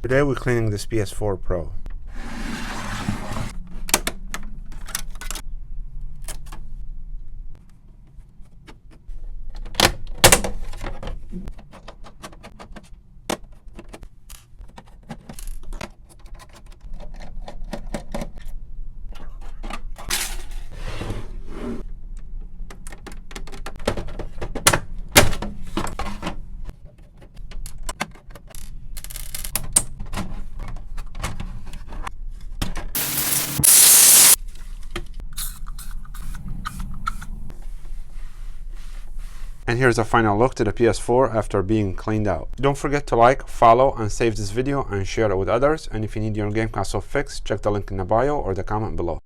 Today we're cleaning this PS4 Pro. And here's a final look to the PS4 after being cleaned out. Don't forget to like, follow, and save this video and share it with others. And if you need your game console fixed, check the link in the bio or the comment below.